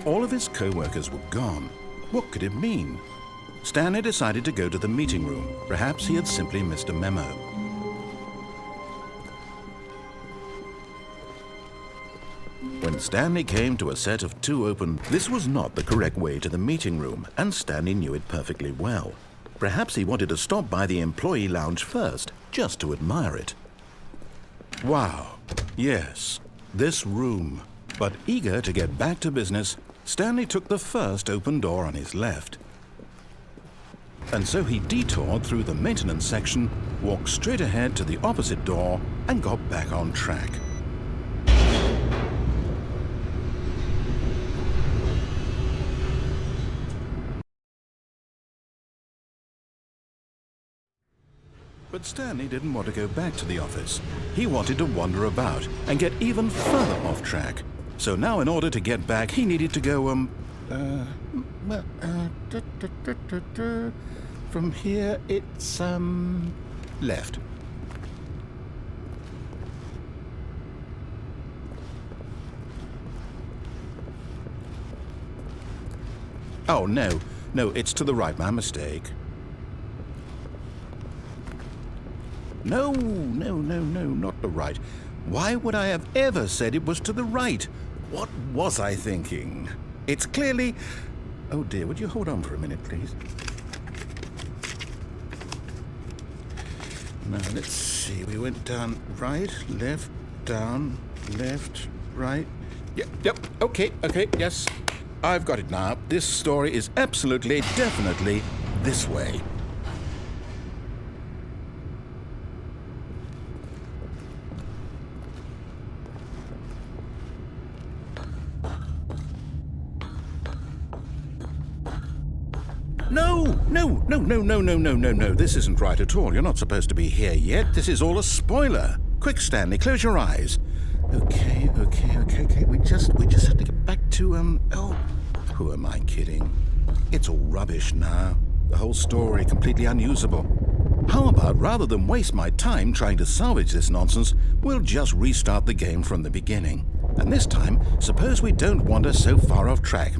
All of his co-workers were gone. What could it mean? Stanley decided to go to the meeting room. Perhaps he had simply missed a memo. When Stanley came to a set of two open, this was not the correct way to the meeting room, and Stanley knew it perfectly well. Perhaps he wanted to stop by the employee lounge first, just to admire it. Wow, yes, this room. But eager to get back to business, Stanley took the first open door on his left. And so he detoured through the maintenance section, walked straight ahead to the opposite door, and got back on track. But Stanley didn't want to go back to the office. He wanted to wander about and get even further off track. So now in order to get back, he needed to go, from here it's, left. Oh, no, it's to the right, my mistake. No, not the right. Why would I have ever said it was to the right? What was I thinking? It's clearly... Oh dear, would you hold on for a minute, please? Now, let's see. We went down right, left, down, left, right. Yep, okay, yes. I've got it now. This story is absolutely, definitely this way. No. This isn't right at all. You're not supposed to be here yet. This is all a spoiler. Quick, Stanley, close your eyes. Okay. We just have to get back to, oh, who am I kidding? It's all rubbish now. The whole story completely unusable. How about, rather than waste my time trying to salvage this nonsense, we'll just restart the game from the beginning. And this time, suppose we don't wander so far off track,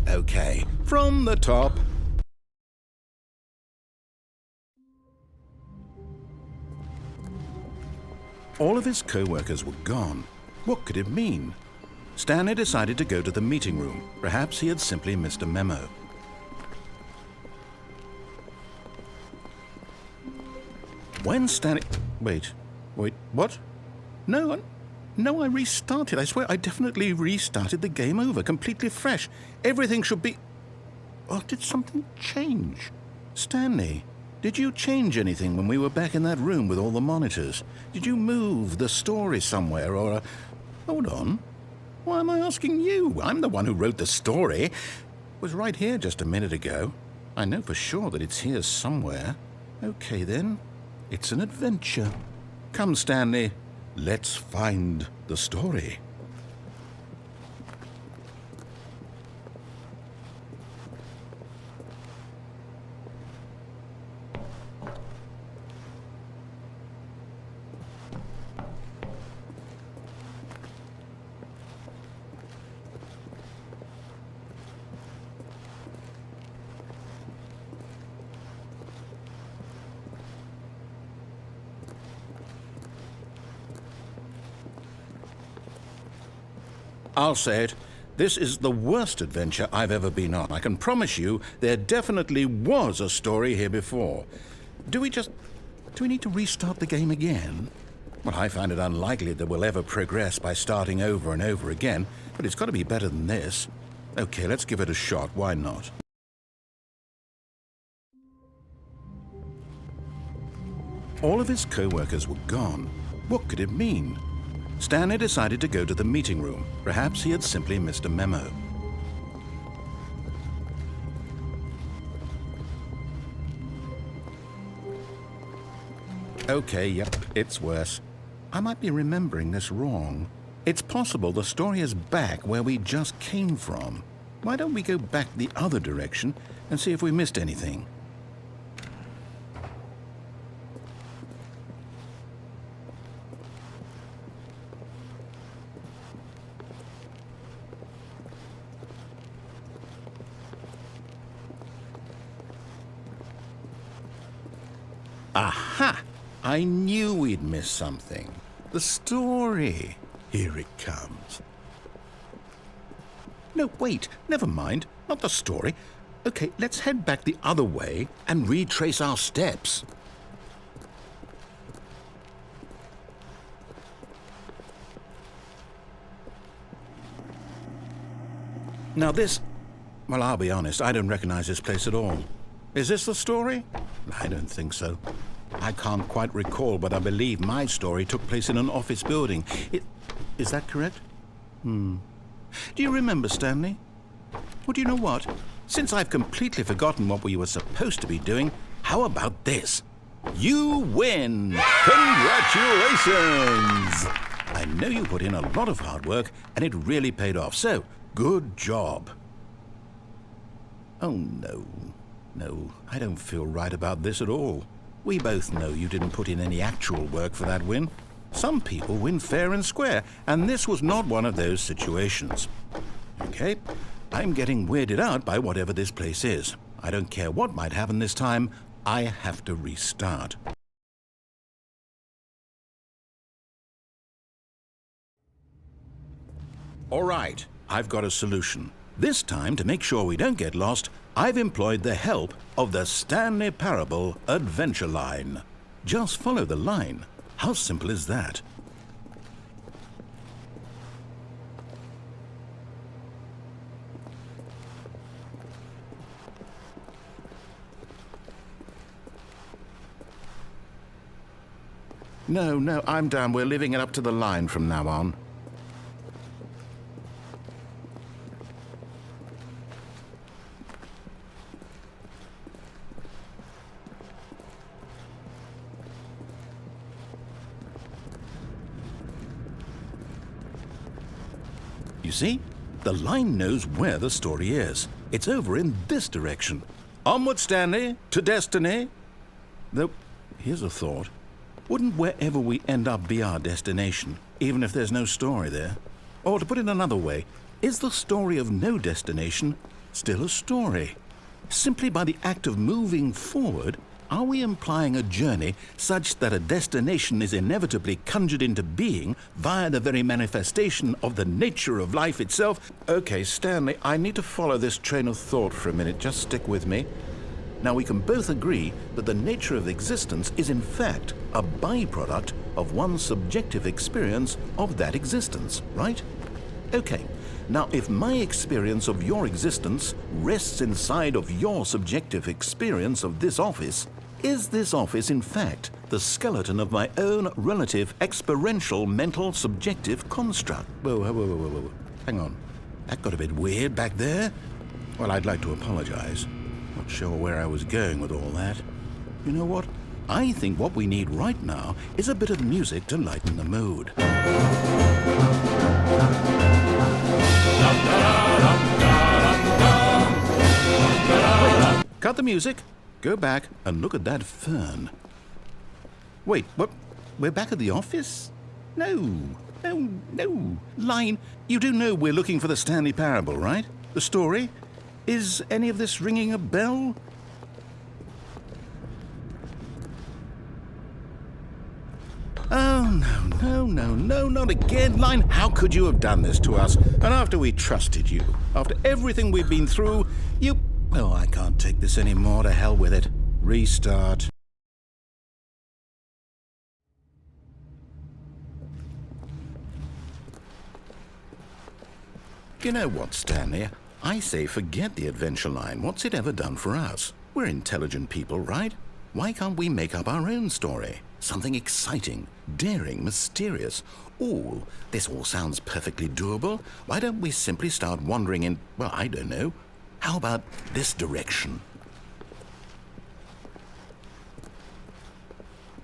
Okay, from the top. All of his co-workers were gone. What could it mean? Stanley decided to go to the meeting room. Perhaps he had simply missed a memo. When Stanley... Wait, what? No, I restarted. I swear I definitely restarted the game over, completely fresh. Everything should be... Oh, did something change? Stanley, did you change anything when we were back in that room with all the monitors? Did you move the story somewhere or... Hold on. Why am I asking you? I'm the one who wrote the story. It was right here just a minute ago. I know for sure that it's here somewhere. Okay, then. It's an adventure. Come, Stanley. Let's find the story. I'll say it. This is the worst adventure I've ever been on. I can promise you there definitely was a story here before. Do we need to restart the game again? Well, I find it unlikely that we'll ever progress by starting over and over again, but it's got to be better than this. Okay, let's give it a shot. Why not? All of his co-workers were gone. What could it mean? Stanley decided to go to the meeting room. Perhaps he had simply missed a memo. Okay, yep, it's worse. I might be remembering this wrong. It's possible the story is back where we just came from. Why don't we go back the other direction and see if we missed anything? Aha! I knew we'd miss something. The story. Here it comes. No, wait, never mind. Not the story. Okay, let's head back the other way and retrace our steps. Now this... Well, I'll be honest, I don't recognize this place at all. Is this the story? I don't think so. I can't quite recall, but I believe my story took place in an office building. Is that correct? Do you remember, Stanley? Well, do you know what? Since I've completely forgotten what we were supposed to be doing, how about this? You win! Congratulations! I know you put in a lot of hard work, and it really paid off, so good job. Oh, no. No, I don't feel right about this at all. We both know you didn't put in any actual work for that win. Some people win fair and square, and this was not one of those situations. Okay, I'm getting weirded out by whatever this place is. I don't care what might happen this time. I have to restart. All right, I've got a solution. This time, to make sure we don't get lost, I've employed the help of the Stanley Parable Adventure Line. Just follow the line. How simple is that? No, I'm down. We're leaving it up to the line from now on. You see? The line knows where the story is. It's over in this direction. Onward, Stanley, to destiny. Though, here's a thought. Wouldn't wherever we end up be our destination, even if there's no story there? Or to put it another way, is the story of no destination still a story? Simply by the act of moving forward, are we implying a journey such that a destination is inevitably conjured into being via the very manifestation of the nature of life itself? Okay, Stanley, I need to follow this train of thought for a minute. Just stick with me. Now, we can both agree that the nature of existence is in fact a byproduct of one's subjective experience of that existence, right? Okay. Now, if my experience of your existence rests inside of your subjective experience of this office, is this office, in fact, the skeleton of my own relative experiential mental subjective construct? Whoa. Hang on. That got a bit weird back there. Well, I'd like to apologize. Not sure where I was going with all that. You know what? I think what we need right now is a bit of music to lighten the mood. Wait, cut the music. Go back and look at that fern. Wait, what? We're back at the office? No. Line, you do know we're looking for the Stanley Parable, right? The story? Is any of this ringing a bell? Oh, no, not again. Line, how could you have done this to us? And after we trusted you, after everything we've been through, you... Oh, I can't take this anymore. To hell with it. Restart. You know what, Stanley? I say forget the adventure line. What's it ever done for us? We're intelligent people, right? Why can't we make up our own story? Something exciting, daring, mysterious. Ooh, this all sounds perfectly doable. Why don't we simply start wandering in, well, I don't know. How about this direction?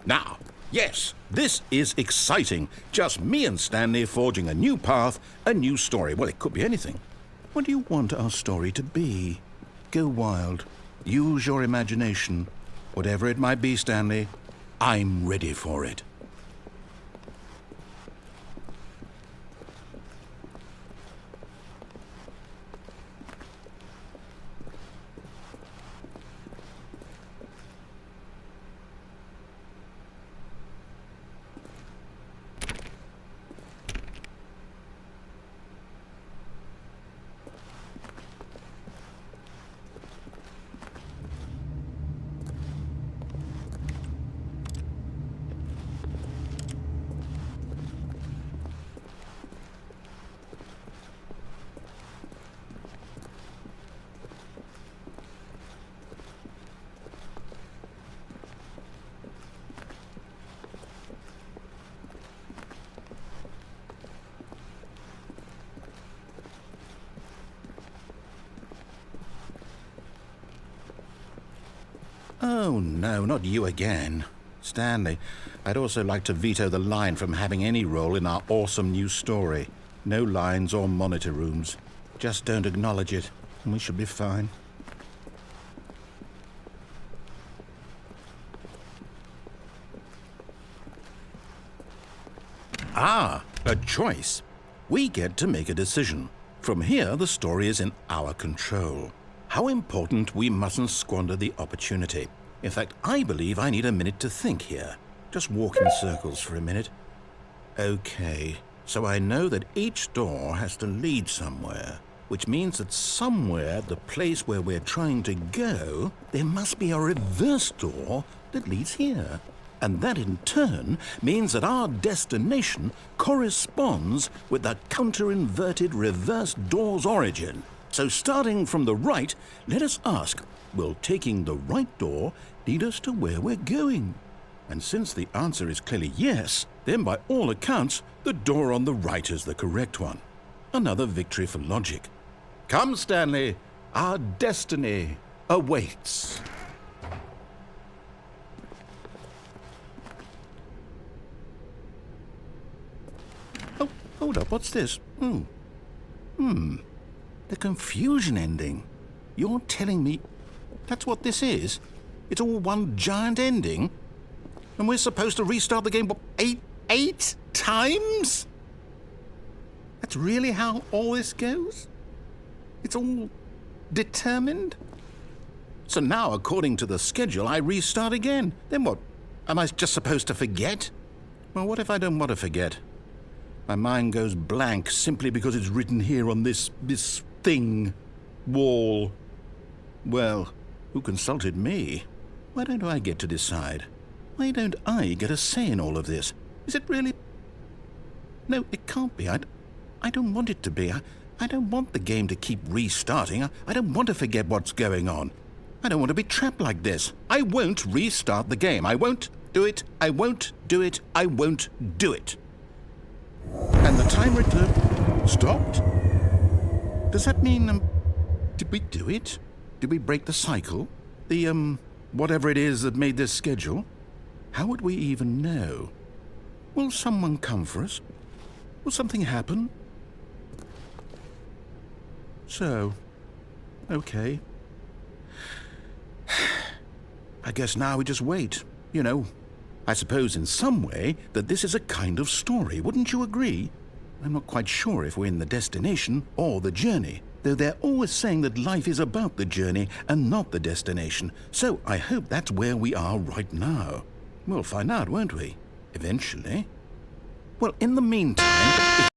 Now, yes, this is exciting. Just me and Stanley forging a new path, a new story. Well, it could be anything. What do you want our story to be? Go wild. Use your imagination. Whatever it might be, Stanley, I'm ready for it. Oh, no, not you again. Stanley, I'd also like to veto the line from having any role in our awesome new story. No lines or monitor rooms. Just don't acknowledge it, and we should be fine. Ah, a choice. We get to make a decision. From here, the story is in our control. How important we mustn't squander the opportunity. In fact, I believe I need a minute to think here. Just walk in circles for a minute. Okay, so I know that each door has to lead somewhere, which means that somewhere, the place where we're trying to go, there must be a reverse door that leads here. And that in turn means that our destination corresponds with the counter-inverted reverse door's origin. So starting from the right, let us ask, will taking the right door lead us to where we're going? And since the answer is clearly yes, then by all accounts, the door on the right is the correct one. Another victory for logic. Come, Stanley, our destiny awaits. Oh, hold up, what's this? The confusion ending. You're telling me that's what this is? It's all one giant ending? And we're supposed to restart the game, what, eight times? That's really how all this goes? It's all determined? So now, according to the schedule, I restart again. Then what? Am I just supposed to forget? Well, what if I don't want to forget? My mind goes blank simply because it's written here on this thing, wall. Well, who consulted me? Why don't I get to decide? Why don't I get a say in all of this? Is it really? No, it can't be. I don't want it to be. I don't want the game to keep restarting. I don't want to forget what's going on. I don't want to be trapped like this. I won't restart the game. I won't do it. I won't do it. I won't do it. And the timer stopped? Does that mean, did we do it? Did we break the cycle? The, whatever it is that made this schedule? How would we even know? Will someone come for us? Will something happen? So, okay. I guess now we just wait, you know. I suppose in some way that this is a kind of story, wouldn't you agree? I'm not quite sure if we're in the destination or the journey, though they're always saying that life is about the journey and not the destination, so I hope that's where we are right now. We'll find out, won't we? Eventually. Well, in the meantime, if